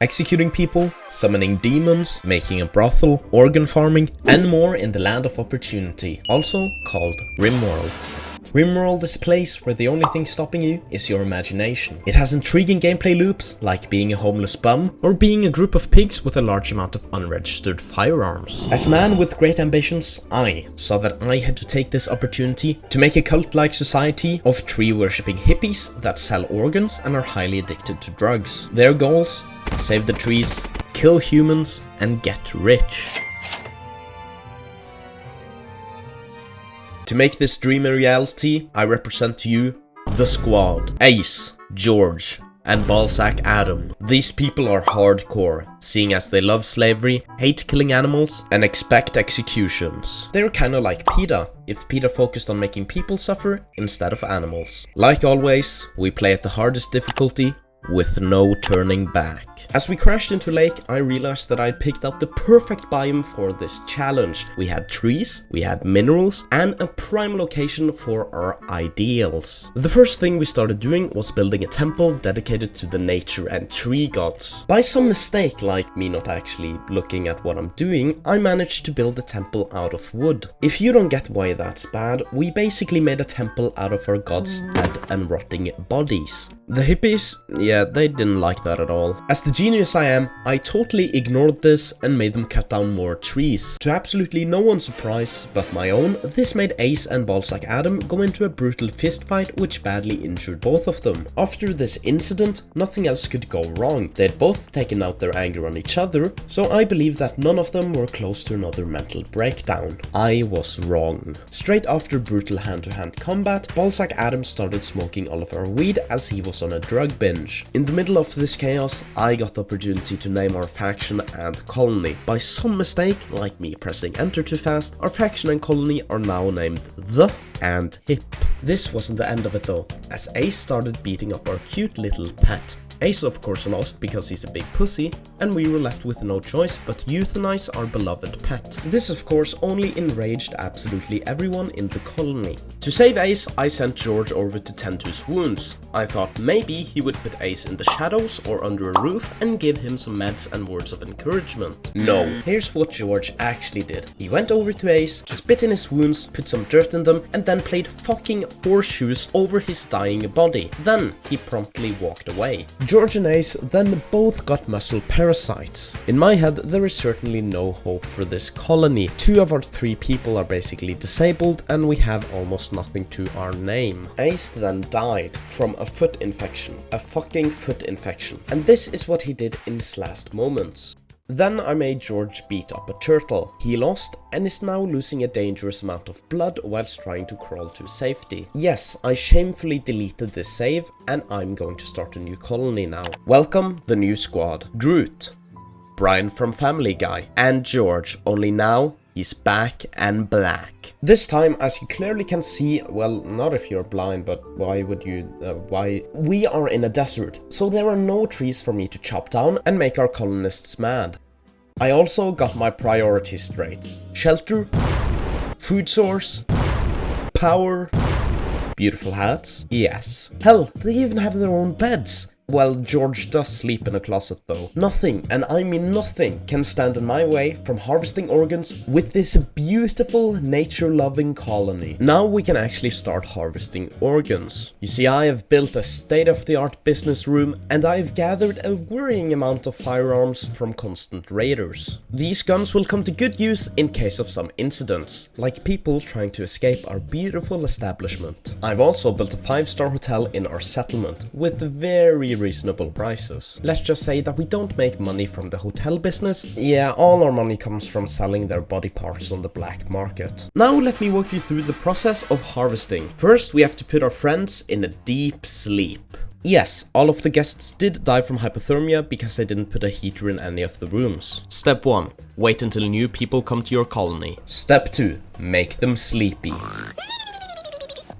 executing people, summoning demons, making a brothel, organ farming, and more in the land of opportunity, also called Rimworld. Rimworld is a place where the only thing stopping you is your imagination. It has intriguing gameplay loops, like being a homeless bum, or being a group of pigs with a large amount of unregistered firearms. As a man with great ambitions, I saw that I had to take this opportunity to make a cult-like society of tree-worshipping hippies that sell organs and are highly addicted to drugs. Their goals? Save the trees, kill humans, and get rich. To make this dream a reality, I represent to you the squad. Ace, George, and Ballsack Adam. These people are hardcore, seeing as they love slavery, hate killing animals, and expect executions. They're kinda like PETA, if PETA focused on making people suffer instead of animals. Like always, we play at the hardest difficulty, with no turning back. As we crashed into a lake, I realized that I'd picked out the perfect biome for this challenge. We had trees, we had minerals, and a prime location for our ideals. The first thing we started doing was building a temple dedicated to the nature and tree gods. By some mistake, like me not actually looking at what I'm doing, I managed to build a temple out of wood. If you don't get why that's bad, we basically made a temple out of our gods' dead and rotting bodies. The hippies, yeah, they didn't like that at all. As the genius I am, I totally ignored this and made them cut down more trees. To absolutely no one's surprise but my own, this made Ace and Ballsack Adam go into a brutal fistfight which badly injured both of them. After this incident, nothing else could go wrong. They'd both taken out their anger on each other, so I believe that none of them were close to another mental breakdown. I was wrong. Straight after brutal hand-to-hand combat, Ballsack Adam started smoking all of our weed as he was on a drug binge. In the middle of this chaos, I got the opportunity to name our faction and colony. By some mistake, like me pressing enter too fast, our faction and colony are now named The and Hip. This wasn't the end of it though, as Ace started beating up our cute little pet. Ace of course lost because he's a big pussy, and we were left with no choice but euthanize our beloved pet. This of course only enraged absolutely everyone in the colony. To save Ace, I sent George over to tend to his wounds. I thought maybe he would put Ace in the shadows or under a roof and give him some meds and words of encouragement. No, here's what George actually did. He went over to Ace, spit in his wounds, put some dirt in them, and then played fucking horseshoes over his dying body. Then he promptly walked away. George and Ace then both got muscle parasites. In my head, there is certainly no hope for this colony. 2 of our 3 people are basically disabled and we have almost nothing to our name. Ace then died from a foot infection. A fucking foot infection. And this is what he did in his last moments. Then I made George beat up a turtle. He lost and is now losing a dangerous amount of blood whilst trying to crawl to safety. Yes, I shamefully deleted this save and I'm going to start a new colony now. Welcome the new squad. Groot, Brian from Family Guy, and George, only now he's back and black. This time, as you clearly can see, well, not if you're blind, but why would you, we are in a desert, so there are no trees for me to chop down and make our colonists mad. I also got my priorities straight. Shelter, food source, power, beautiful hats, yes. Hell, they even have their own beds. Well, George does sleep in a closet though. Nothing, and I mean nothing, can stand in my way from harvesting organs with this beautiful nature-loving colony. Now we can actually start harvesting organs. You see, I have built a state-of-the-art business room and I've gathered a worrying amount of firearms from constant raiders. These guns will come to good use in case of some incidents, like people trying to escape our beautiful establishment. I've also built a 5-star hotel in our settlement with very reasonable prices. Let's just say that we don't make money from the hotel business. Yeah, all our money comes from selling their body parts on the black market. Now let me walk you through the process of harvesting. First, we have to put our friends in a deep sleep. Yes, all of the guests did die from hypothermia because I didn't put a heater in any of the rooms. Step 1. Wait until new people come to your colony. Step 2. Make them sleepy.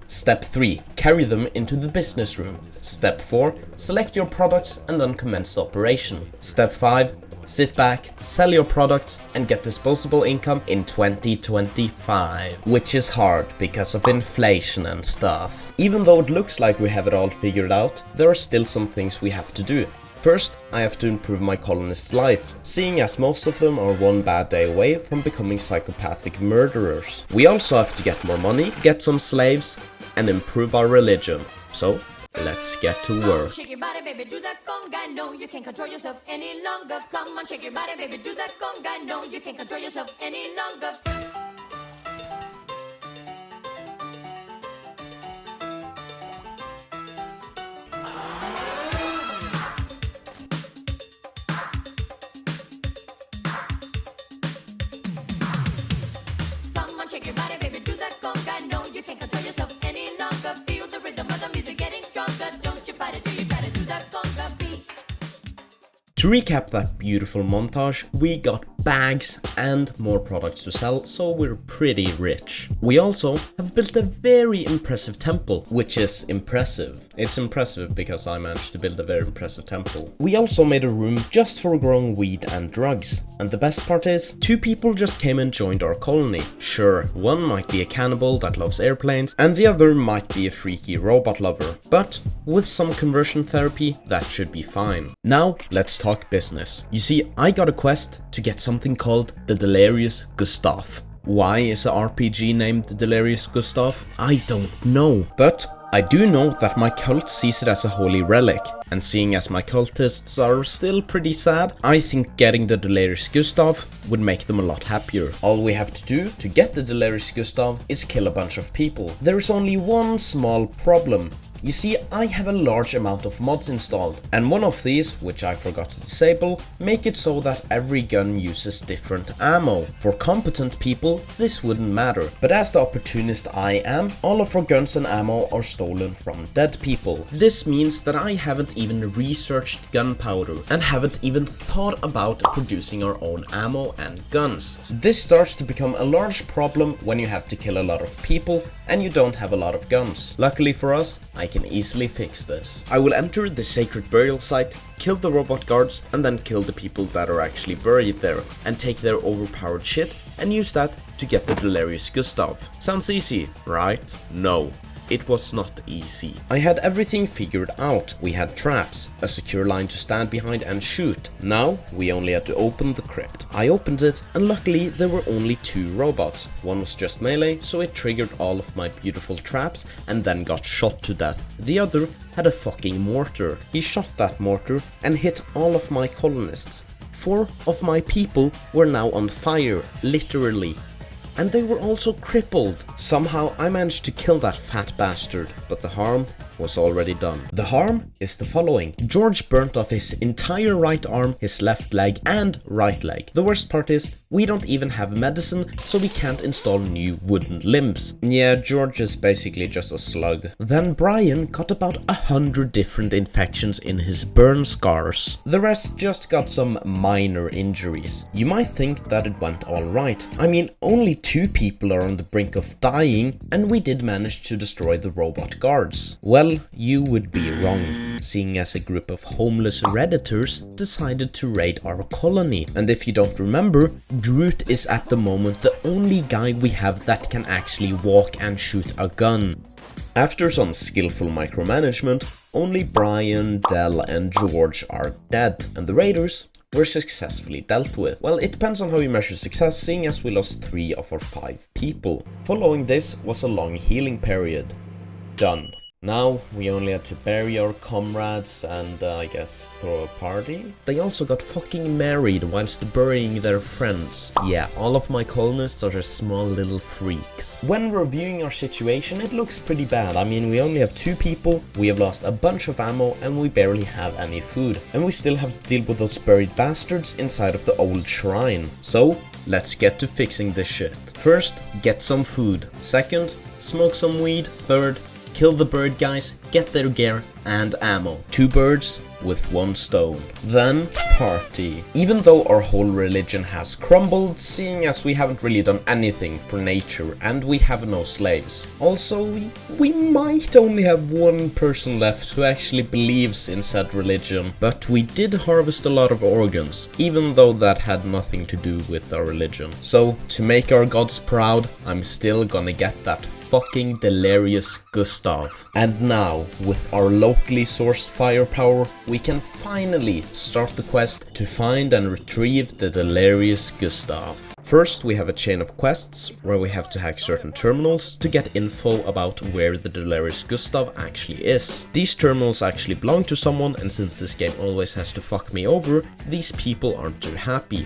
Step 3. Carry them into the business room. Step 4. Select your products and then commence the operation. Step 5. Sit back, sell your products, and get disposable income in 2025. Which is hard because of inflation and stuff. Even though it looks like we have it all figured out, there are still some things we have to do. First, I have to improve my colonists' life, seeing as most of them are one bad day away from becoming psychopathic murderers. We also have to get more money, get some slaves, and improve our religion. So, let's get to work. Shake your body, baby, do that conga. No, you can't control yourself any longer. Come on, shake your body, baby, do that conga. No, you can't control yourself any longer. Come on, shake your body, baby, do that conga. No, you can't control yourself any longer. Feel the rhythm of the music getting stronger. Don't you fight it till you try to do that conga beat. To recap that beautiful montage, we got bags and more products to sell, so we're pretty rich. We also have built a very impressive temple, which is impressive. It's impressive because I managed to build a very impressive temple. We also made a room just for growing weed and drugs. And the best part is, 2 people just came and joined our colony. Sure, one might be a cannibal that loves airplanes, and the other might be a freaky robot lover. But with some conversion therapy, that should be fine. Now, let's talk business. You see, I got a quest to get something called the delirious gustaf. Why is a RPG named delirious gustaf? I don't know, but I do know that my cult sees it as a holy relic, and seeing as my cultists are still pretty sad, I think getting the delirious gustaf would make them a lot happier. All we have to do to get the delirious gustaf is kill a bunch of people. There is only one small problem. You see, I have a large amount of mods installed, and one of these, which I forgot to disable, make it so that every gun uses different ammo. For competent people, this wouldn't matter, but as the opportunist I am, all of our guns and ammo are stolen from dead people. This means that I haven't even researched gunpowder, and haven't even thought about producing our own ammo and guns. This starts to become a large problem when you have to kill a lot of people, and you don't have a lot of guns. Luckily for us, I can easily fix this. I will enter the sacred burial site, kill the robot guards, and then kill the people that are actually buried there, and take their overpowered shit, and use that to get the delirious gustaf. Sounds easy, right? No. It was not easy. I had everything figured out. We had traps, a secure line to stand behind and shoot. Now, we only had to open the crypt. I opened it, and luckily there were only 2 robots. One was just melee, so it triggered all of my beautiful traps and then got shot to death. The other had a fucking mortar. He shot that mortar and hit all of my colonists. 4 of my people were now on fire, literally. And they were also crippled. Somehow I managed to kill that fat bastard, but the harm was already done. The harm is the following. George burnt off his entire right arm, his left leg, and right leg. The worst part is, we don't even have medicine, so we can't install new wooden limbs. Yeah, George is basically just a slug. Then Brian got about 100 different infections in his burn scars. The rest just got some minor injuries. You might think that it went alright. I mean, only 2 people are on the brink of dying, and we did manage to destroy the robot guards. Well, you would be wrong, seeing as a group of homeless Redditors decided to raid our colony. And if you don't remember, Groot is at the moment the only guy we have that can actually walk and shoot a gun. After some skillful micromanagement, only Brian, Del, and George are dead, and the raiders were successfully dealt with. Well, it depends on how you measure success, seeing as we lost 3 of our 5 people. Following this was a long healing period. Done. Now we only had to bury our comrades and I guess throw a party. They also got fucking married whilst burying their friends. Yeah, all of my colonists are just small little freaks. When reviewing our situation, it looks pretty bad. I mean, we only have 2 people, we have lost a bunch of ammo, and we barely have any food. And we still have to deal with those buried bastards inside of the old shrine. So, let's get to fixing this shit. First, get some food. Second, smoke some weed. Third, kill the bird guys, get their gear and ammo. 2 birds with 1 stone. Then party. Even though our whole religion has crumbled, seeing as we haven't really done anything for nature and we have no slaves. Also, we might only have 1 person left who actually believes in said religion, but we did harvest a lot of organs, even though that had nothing to do with our religion. So, to make our gods proud, I'm still gonna get that fucking delirious Gustaf. And now, with our locally sourced firepower, we can finally start the quest to find and retrieve the delirious Gustaf. First, we have a chain of quests where we have to hack certain terminals to get info about where the delirious Gustaf actually is. These terminals actually belong to someone, and since this game always has to fuck me over, these people aren't too happy.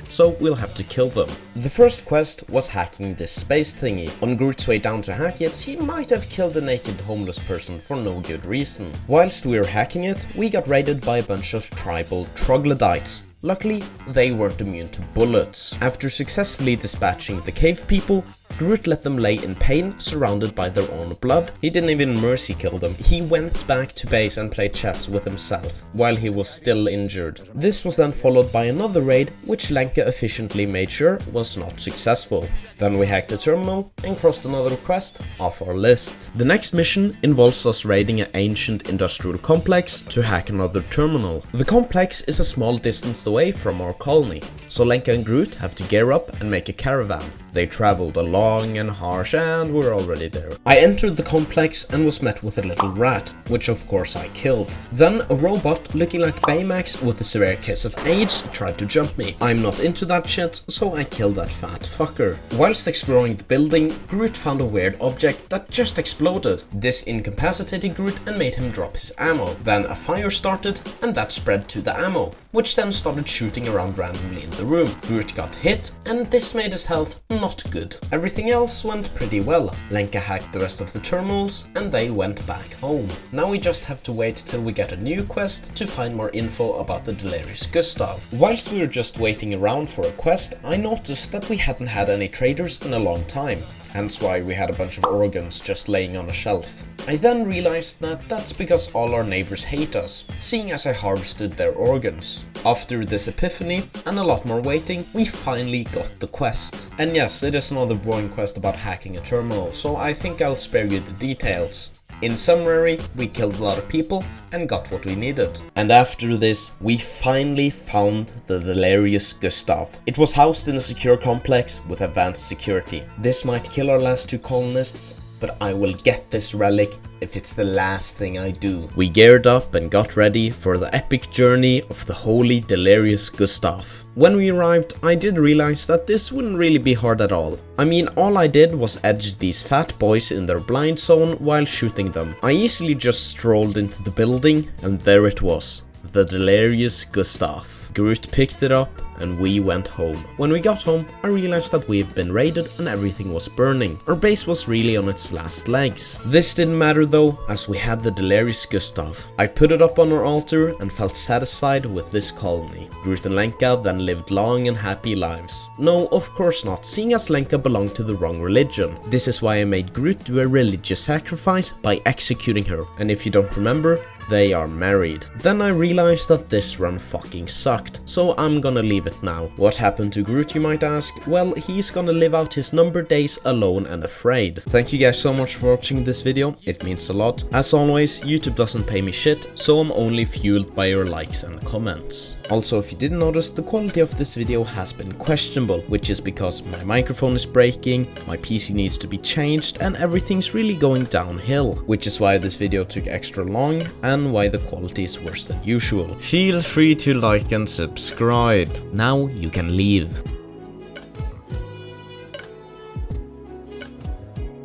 So we'll have to kill them. The first quest was hacking this space thingy. On Groot's way down to hack it, he might have killed a naked homeless person for no good reason. Whilst we were hacking it, we got raided by a bunch of tribal troglodytes. Luckily, they weren't immune to bullets. After successfully dispatching the cave people, Groot let them lay in pain, surrounded by their own blood. He didn't even mercy kill them. He went back to base and played chess with himself, while he was still injured. This was then followed by another raid, which Lenka efficiently made sure was not successful. Then we hacked a terminal and crossed another quest off our list. The next mission involves us raiding an ancient industrial complex to hack another terminal. The complex is a small distance away from our colony, so Lenka and Groot have to gear up and make a caravan. They traveled long and harsh, and we're already there. I entered the complex and was met with a little rat, which of course I killed. Then a robot looking like Baymax with a severe case of AIDS tried to jump me. I'm not into that shit, so I killed that fat fucker. Whilst exploring the building, Groot found a weird object that just exploded. This incapacitated Groot and made him drop his ammo. Then a fire started, and that spread to the ammo, which then started shooting around randomly in the room. Groot got hit, and this made his health not good. Everything else went pretty well. Lenka hacked the rest of the terminals, and they went back home. Now we just have to wait till we get a new quest to find more info about the delirious Gustaf. Whilst we were just waiting around for a quest, I noticed that we hadn't had any traders in a long time. Hence why we had a bunch of organs just laying on a shelf. I then realized that that's because all our neighbors hate us, seeing as I harvested their organs. After this epiphany and a lot more waiting, we finally got the quest. And yes, it is another boring quest about hacking a terminal, so I think I'll spare you the details. In summary, we killed a lot of people and got what we needed. And after this, we finally found the delirious Gustaf. It was housed in a secure complex with advanced security. This might kill our last two colonists, but I will get this relic if it's the last thing I do. We geared up and got ready for the epic journey of the holy delirious Gustaf. When we arrived, I did realize that this wouldn't really be hard at all. I mean, all I did was edge these fat boys in their blind zone while shooting them. I easily just strolled into the building, and there it was, the delirious Gustaf. Groot picked it up and we went home. When we got home, I realized that we had been raided and everything was burning. Our base was really on its last legs. This didn't matter though, as we had the delirious Gustaf. I put it up on our altar and felt satisfied with this colony. Groot and Lenka then lived long and happy lives. No, of course not, seeing as Lenka belonged to the wrong religion. This is why I made Groot do a religious sacrifice by executing her. And if you don't remember, they are married. Then I realized that this run fucking sucked, so I'm gonna leave it now. What happened to Groot, you might ask? Well, he's gonna live out his numbered days alone and afraid. Thank you guys so much for watching this video, it means a lot. As always, YouTube doesn't pay me shit, so I'm only fueled by your likes and comments. Also, if you didn't notice, the quality of this video has been questionable, which is because my microphone is breaking, my PC needs to be changed, and everything's really going downhill. Which is why this video took extra long, and why the quality is worse than usual. Feel free to like and subscribe. Now you can leave.